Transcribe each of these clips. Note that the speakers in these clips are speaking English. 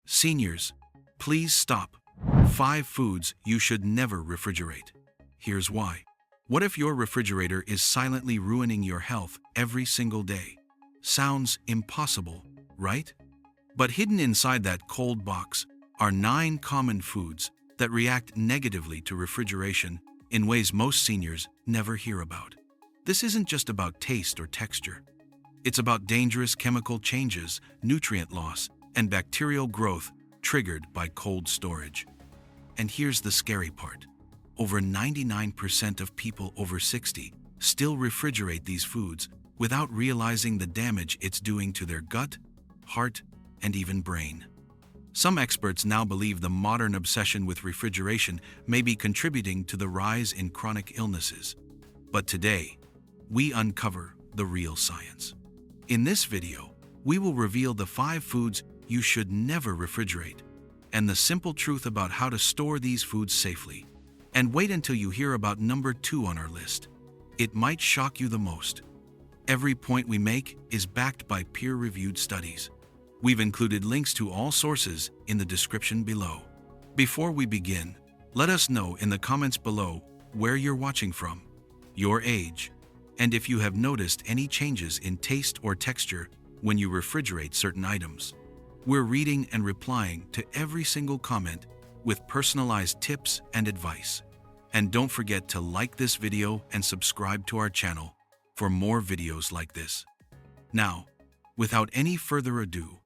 Seniors, please stop. 5 foods you should never refrigerate. Here's why. What if your refrigerator is silently ruining your health every single day? Sounds impossible, right? But hidden inside that cold box are 9 common foods that react negatively to refrigeration in ways most seniors never hear about. This isn't just about taste or texture. It's about dangerous chemical changes, nutrient loss, and bacterial growth triggered by cold storage. And here's the scary part. Over 99% of people over 60 still refrigerate these foods without realizing the damage it's doing to their gut, heart, and even brain. Some experts now believe the modern obsession with refrigeration may be contributing to the rise in chronic illnesses. But today, we uncover the real science. In this video, we will reveal the 5 foods you should never refrigerate and the simple truth about how to store these foods safely. And wait until you hear about number 2 on our list. It might shock you the most. Every point we make is backed by peer-reviewed studies. We've included links to all sources in the description below. Before we begin, let us know in the comments below where you're watching from, your age, and if you have noticed any changes in taste or texture when you refrigerate certain items. We're reading and replying to every single comment with personalized tips and advice. And don't forget to like this video and subscribe to our channel for more videos like this. Now, without any further ado,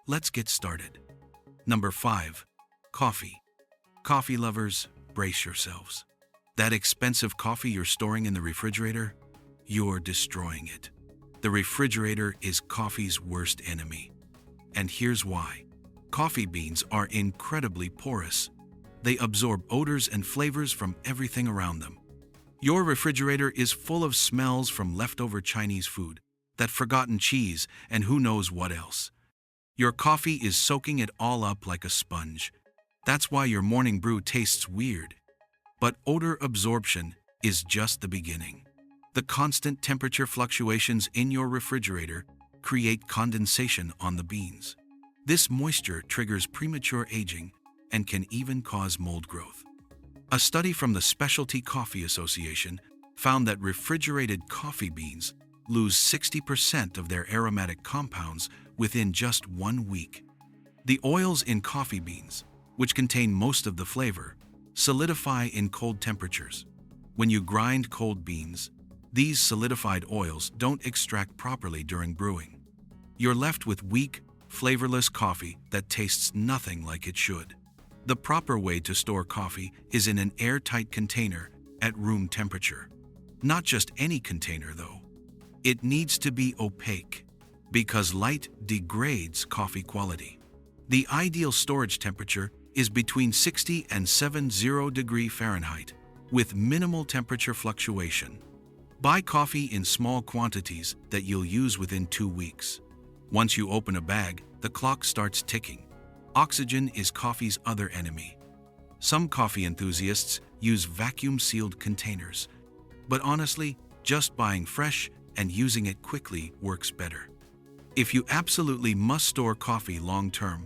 let's get started. Number 5. Coffee. Coffee lovers, brace yourselves. That expensive coffee you're storing in the refrigerator, you're destroying it. The refrigerator is coffee's worst enemy. And here's why. Coffee beans are incredibly porous. They absorb odors and flavors from everything around them. Your refrigerator is full of smells from leftover Chinese food, that forgotten cheese, and who knows what else. Your coffee is soaking it all up like a sponge. That's why your morning brew tastes weird. But odor absorption is just the beginning. The constant temperature fluctuations in your refrigerator create condensation on the beans. This moisture triggers premature aging and can even cause mold growth. A study from the Specialty Coffee Association found that refrigerated coffee beans lose 60% of their aromatic compounds within just 1 week. The oils in coffee beans, which contain most of the flavor, solidify in cold temperatures. When you grind cold beans, these solidified oils don't extract properly during brewing. You're left with weak, flavorless coffee that tastes nothing like it should. The proper way to store coffee is in an airtight container at room temperature. Not just any container, though. It needs to be opaque, because light degrades coffee quality. The ideal storage temperature is between 60 and 70 degrees Fahrenheit, with minimal temperature fluctuation. Buy coffee in small quantities that you'll use within 2 weeks. Once you open a bag, the clock starts ticking. Oxygen is coffee's other enemy. Some coffee enthusiasts use vacuum-sealed containers. But honestly, just buying fresh and using it quickly works better. If you absolutely must store coffee long-term,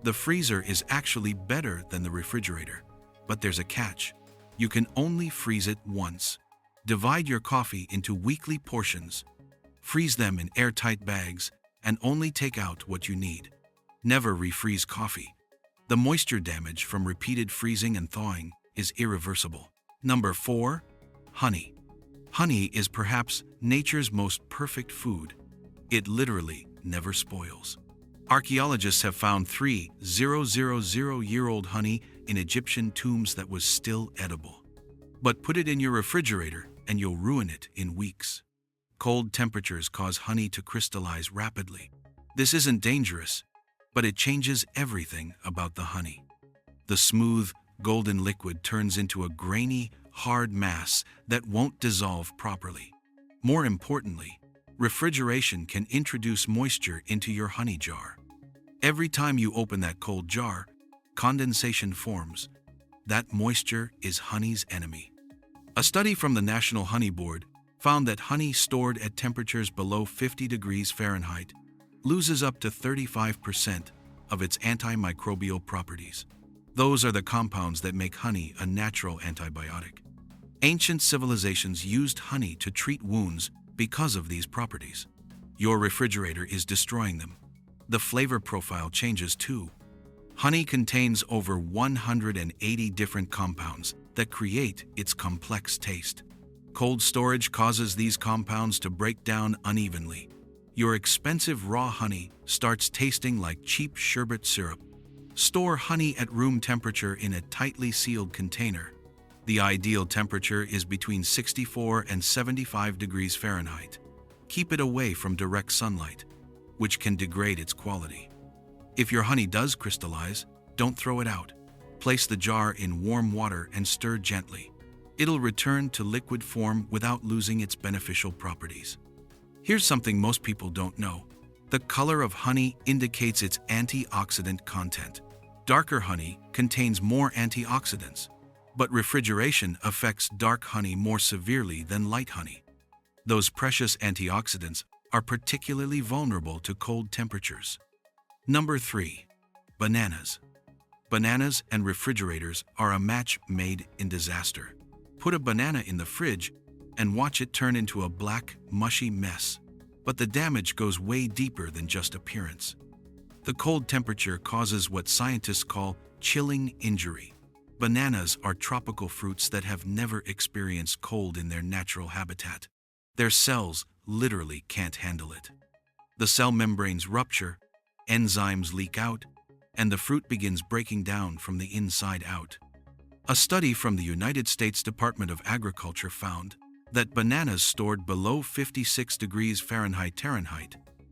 the freezer is actually better than the refrigerator. But there's a catch. You can only freeze it once. Divide your coffee into weekly portions. Freeze them in airtight bags and only take out what you need. Never refreeze coffee. The moisture damage from repeated freezing and thawing is irreversible. Number 4. Honey. Honey is perhaps nature's most perfect food. It literally never spoils. Archaeologists have found 3,000-year-old honey in Egyptian tombs that was still edible. But put it in your refrigerator and you'll ruin it in weeks. Cold temperatures cause honey to crystallize rapidly. This isn't dangerous, but it changes everything about the honey. The smooth, golden liquid turns into a grainy, hard mass that won't dissolve properly. More importantly, refrigeration can introduce moisture into your honey jar. Every time you open that cold jar, condensation forms. That moisture is honey's enemy. A study from the National Honey Board found that honey stored at temperatures below 50 degrees Fahrenheit loses up to 35% of its antimicrobial properties. Those are the compounds that make honey a natural antibiotic. Ancient civilizations used honey to treat wounds because of these properties. Your refrigerator is destroying them. The flavor profile changes too. Honey contains over 180 different compounds that create its complex taste. Cold storage causes these compounds to break down unevenly. Your expensive raw honey starts tasting like cheap sherbet syrup. Store honey at room temperature in a tightly sealed container. The ideal temperature is between 64 and 75 degrees Fahrenheit. Keep it away from direct sunlight, which can degrade its quality. If your honey does crystallize, don't throw it out. Place the jar in warm water and stir gently. It'll return to liquid form without losing its beneficial properties. Here's something most people don't know. The color of honey indicates its antioxidant content. Darker honey contains more antioxidants, but refrigeration affects dark honey more severely than light honey. Those precious antioxidants are particularly vulnerable to cold temperatures. Number 3. Bananas. Bananas and refrigerators are a match made in disaster. Put a banana in the fridge and watch it turn into a black, mushy mess. But the damage goes way deeper than just appearance. The cold temperature causes what scientists call chilling injury. Bananas are tropical fruits that have never experienced cold in their natural habitat. Their cells literally can't handle it. The cell membranes rupture, enzymes leak out, and the fruit begins breaking down from the inside out. A study from the United States Department of Agriculture found that bananas stored below 56 degrees Fahrenheit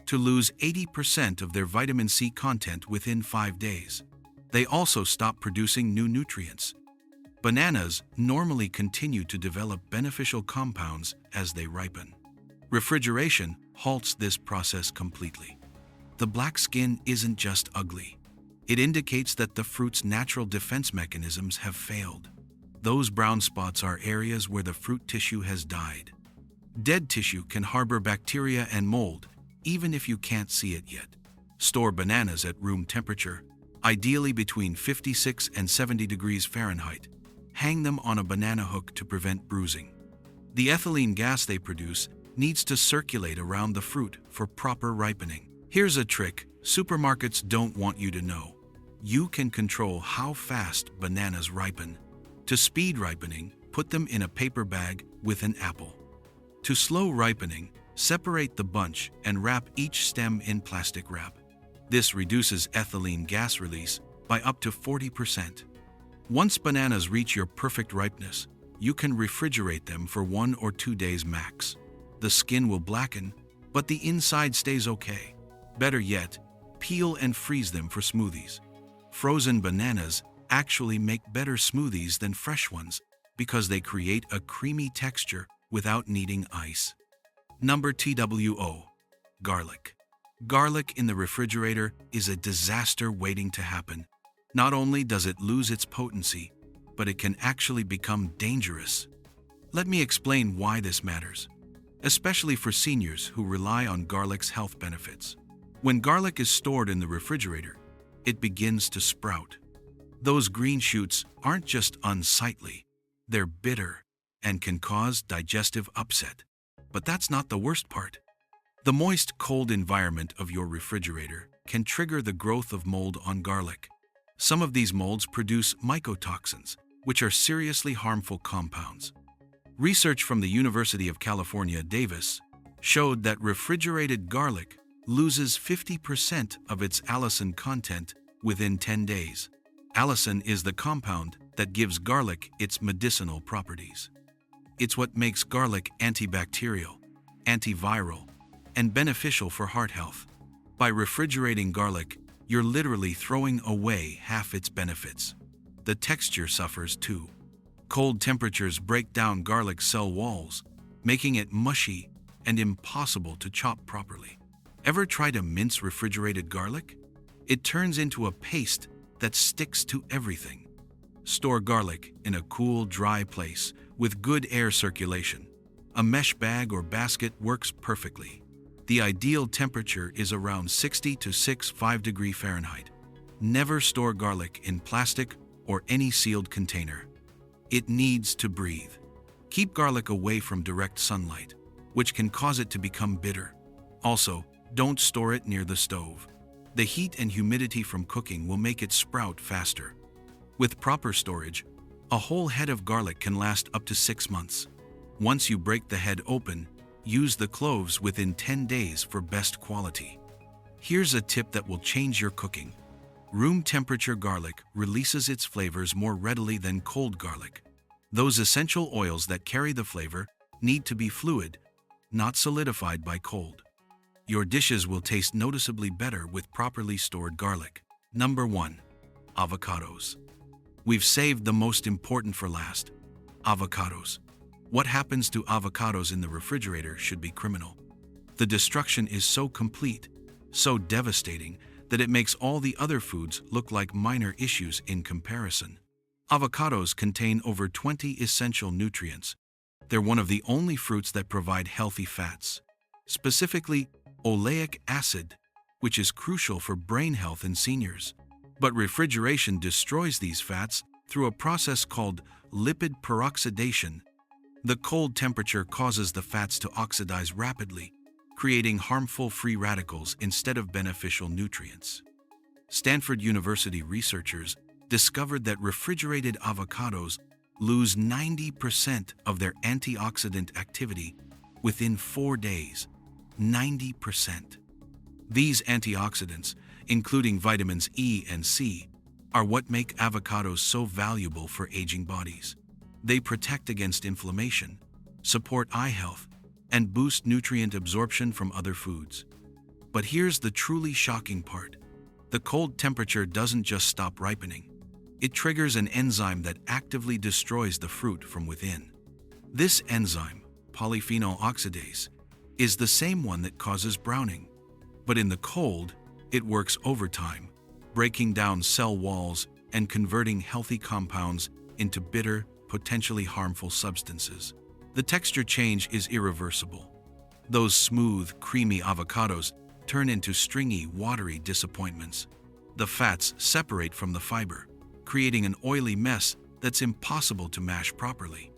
to lose 80% of their vitamin C content within 5 days. They also stop producing new nutrients. Bananas normally continue to develop beneficial compounds as they ripen. Refrigeration halts this process completely. The black skin isn't just ugly. It indicates that the fruit's natural defense mechanisms have failed. Those brown spots are areas where the fruit tissue has died. Dead tissue can harbor bacteria and mold, even if you can't see it yet. Store bananas at room temperature, ideally between 56 and 70 degrees Fahrenheit. Hang them on a banana hook to prevent bruising. The ethylene gas they produce needs to circulate around the fruit for proper ripening. Here's a trick supermarkets don't want you to know. You can control how fast bananas ripen. To speed ripening, put them in a paper bag with an apple. To slow ripening, separate the bunch and wrap each stem in plastic wrap. This reduces ethylene gas release by up to 40%. Once bananas reach your perfect ripeness, you can refrigerate them for 1 or 2 days max. The skin will blacken, but the inside stays okay. Better yet, peel and freeze them for smoothies. Frozen bananas actually make better smoothies than fresh ones because they create a creamy texture without needing ice. Number 2. Garlic. Garlic in the refrigerator is a disaster waiting to happen. Not only does it lose its potency, but it can actually become dangerous. Let me explain why this matters, especially for seniors who rely on garlic's health benefits. When garlic is stored in the refrigerator, it begins to sprout. Those green shoots aren't just unsightly, they're bitter and can cause digestive upset. But that's not the worst part. The moist, cold environment of your refrigerator can trigger the growth of mold on garlic. Some of these molds produce mycotoxins, which are seriously harmful compounds. Research from the University of California, Davis, showed that refrigerated garlic loses 50% of its allicin content within 10 days. Allicin is the compound that gives garlic its medicinal properties. It's what makes garlic antibacterial, antiviral, and beneficial for heart health. By refrigerating garlic, you're literally throwing away half its benefits. The texture suffers too. Cold temperatures break down garlic cell walls, making it mushy and impossible to chop properly. Ever try to mince refrigerated garlic? It turns into a paste that sticks to everything. Store garlic in a cool, dry place with good air circulation. A mesh bag or basket works perfectly. The ideal temperature is around 60 to 65 degrees Fahrenheit. Never store garlic in plastic or any sealed container. It needs to breathe. Keep garlic away from direct sunlight, which can cause it to become bitter. Also, don't store it near the stove. The heat and humidity from cooking will make it sprout faster. With proper storage, a whole head of garlic can last up to 6 months. Once you break the head open, use the cloves within 10 days for best quality. Here's a tip that will change your cooking. Room temperature garlic releases its flavors more readily than cold garlic. Those essential oils that carry the flavor need to be fluid, not solidified by cold. Your dishes will taste noticeably better with properly stored garlic. Number 1. Avocados. We've saved the most important for last. Avocados. What happens to avocados in the refrigerator should be criminal. The destruction is so complete, so devastating, that it makes all the other foods look like minor issues in comparison. Avocados contain over 20 essential nutrients. They're one of the only fruits that provide healthy fats, specifically oleic acid, which is crucial for brain health in seniors. But refrigeration destroys these fats through a process called lipid peroxidation. The cold temperature causes the fats to oxidize rapidly, creating harmful free radicals instead of beneficial nutrients. Stanford University researchers discovered that refrigerated avocados lose 90% of their antioxidant activity within 4 days. 90%. These antioxidants, including vitamins E and C, are what make avocados so valuable for aging bodies. They protect against inflammation, support eye health, and boost nutrient absorption from other foods. But here's the truly shocking part. The cold temperature doesn't just stop ripening. It triggers an enzyme that actively destroys the fruit from within. This enzyme, polyphenol oxidase, is the same one that causes browning. But in the cold, it works overtime, breaking down cell walls and converting healthy compounds into bitter, potentially harmful substances. The texture change is irreversible. Those smooth, creamy avocados turn into stringy, watery disappointments. The fats separate from the fiber, creating an oily mess that's impossible to mash properly.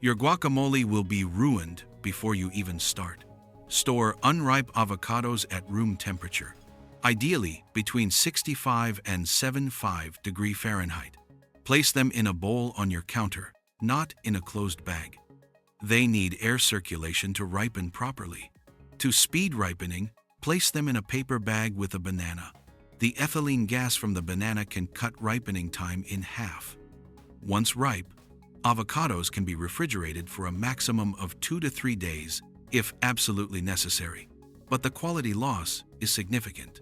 Your guacamole will be ruined before you even start. Store unripe avocados at room temperature, ideally between 65 and 75 degrees Fahrenheit. Place them in a bowl on your counter, not in a closed bag. They need air circulation to ripen properly. To speed ripening, place them in a paper bag with a banana. The ethylene gas from the banana can cut ripening time in half. Once ripe, avocados can be refrigerated for a maximum of 2 to 3 days if absolutely necessary, but the quality loss is significant.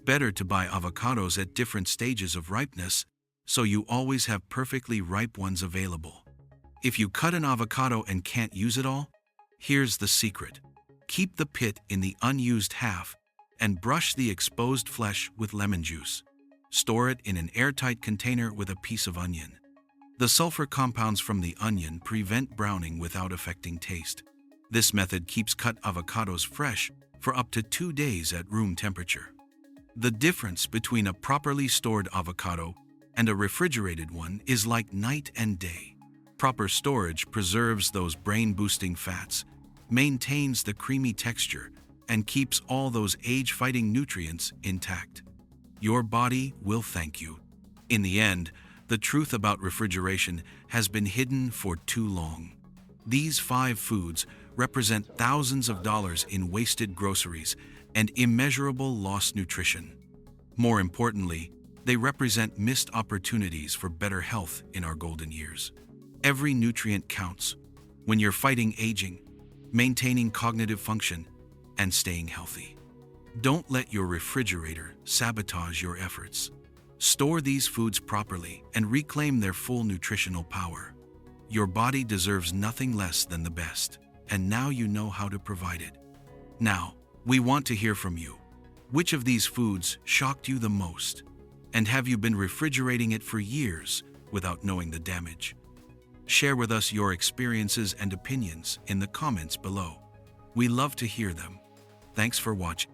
Better to buy avocados at different stages of ripeness so you always have perfectly ripe ones available. If you cut an avocado and can't use it all, here's the secret. Keep the pit in the unused half and brush the exposed flesh with lemon juice. Store it in an airtight container with a piece of onion. The sulfur compounds from the onion prevent browning without affecting taste. This method keeps cut avocados fresh for up to 2 days at room temperature. The difference between a properly stored avocado and a refrigerated one is like night and day. Proper storage preserves those brain-boosting fats, maintains the creamy texture, and keeps all those age-fighting nutrients intact. Your body will thank you. In the end, the truth about refrigeration has been hidden for too long. These 5 foods represent thousands of dollars in wasted groceries and immeasurable lost nutrition. More importantly, they represent missed opportunities for better health in our golden years. Every nutrient counts when you're fighting aging, maintaining cognitive function, and staying healthy. Don't let your refrigerator sabotage your efforts. Store these foods properly and reclaim their full nutritional power. Your body deserves nothing less than the best, and now you know how to provide it. Now, we want to hear from you. Which of these foods shocked you the most? And have you been refrigerating it for years without knowing the damage? Share with us your experiences and opinions in the comments below. We love to hear them. Thanks for watching.